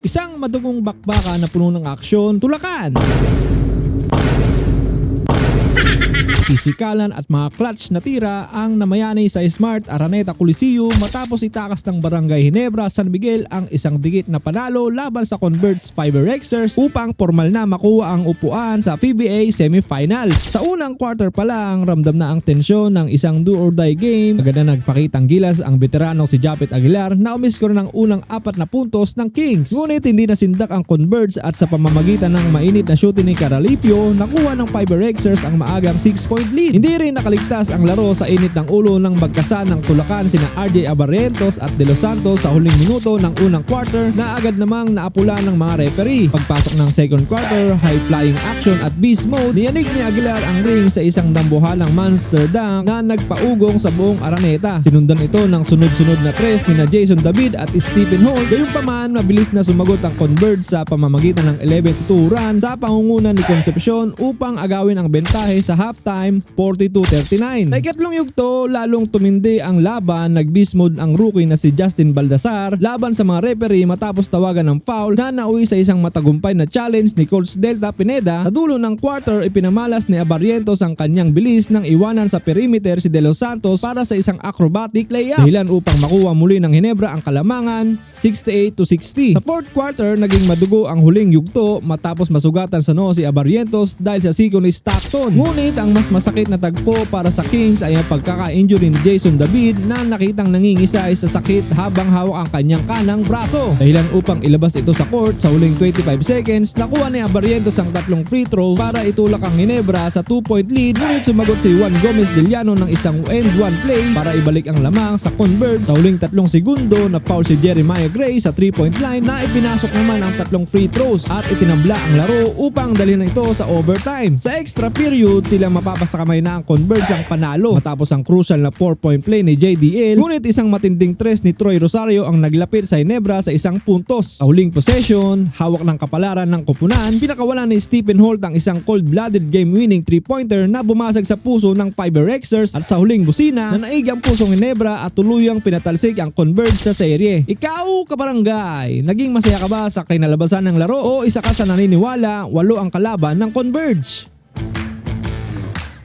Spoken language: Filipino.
Isang madugong bakbakan na puno ng aksyon, tulakan, pisikalan at mga clutch na tira ang namayani sa Smart Araneta Coliseum matapos itakas ng Barangay Ginebra, San Miguel ang isang dikit na panalo laban sa Converge Fiber Rexers upang formal na makuha ang upuan sa PBA Semifinals. Sa unang quarter pa lang, ramdam na ang tensyon ng isang do-or-die game. Agad na nagpakitang gilas ang veteranong si Japet Aguilar na umiskor ng unang 4 na puntos ng Kings. Ngunit hindi nasindak ang Converge at sa pamamagitan ng mainit na shooting ni Caralipio, nakuha ng Fiber Rexers ang maagang 6-point lead. Hindi rin nakaligtas ang laro sa init ng ulo ng magkasa ng tulakan sina RJ Abarrientos at De Los Santos sa huling minuto ng unang quarter na agad namang naapula ng mga referee. Pagpasok ng second quarter, high flying action at beast mode, niyanig ni Aguilar ang ring sa isang dambuhalang monster dunk na nagpaugong sa buong Araneta. Sinundan ito ng sunod-sunod na tres ni Jason David at Stephen Holt. Gayunpaman, mabilis na sumagot ang Converge sa pamamagitan ng 11-2 run sa pangunguna ni Concepcion upang agawin ang bentahe sa halftime 42-39. Sa ikatlong yugto, lalong tumindi ang laban. Nag-beast mode ang rookie na si Justin Baldassar laban sa mga referee matapos tawagan ng foul na nauwi sa isang matagumpay na challenge ni Coach Delta Pineda. Sa dulo ng quarter, ipinamalas ni Abarrientos ang kanyang bilis nang iwanan sa perimeter si De Los Santos para sa isang acrobatic layup, dahilan upang makuha muli ng Ginebra ang kalamangan 68-60. Sa fourth quarter, naging madugo ang huling yugto matapos masugatan sa noo si Abarrientos dahil sa siko ni Stockton. Ngunit ang mas masakit na tagpo para sa Kings ay ang pagkaka-injury ni Jason David na nakitang nangingisay sa sakit habang hawak ang kanyang kanang braso. Dahilan upang ilabas ito sa court sa huling 25 seconds, nakuha ni Abarrientos ang 3 free throws para itulak ang Ginebra sa 2-point lead. Ngunit sumagot si Juan Gomez Diliano ng isang end one play para ibalik ang lamang sa Converge. Sa huling 3 segundo na foul si Jeremiah Gray sa 3-point line na ipinasok naman ang 3 free throws at itinabla ang laro upang dalhin ito sa overtime. Sa extra period, tila mapapasakamay na ang Converge ang panalo matapos ang crucial na 4-point play ni JDL. Ngunit isang matinding tres ni Troy Rosario ang naglapit sa Ginebra sa isang puntos. Sa huling possession, hawak ng kapalaran ng koponan, pinakawalan ni Stephen Holt ang isang cold-blooded game-winning 3-pointer na bumasag sa puso ng Fiber Rexers at sa huling busina na naig ang pusong Ginebra at tuluyang pinatalsik ang Converge sa serye. Ikaw, kabarangay, naging masaya ka ba sa kinalabasan ng laro o isa ka sa naniniwala 8 ang kalaban ng Converge?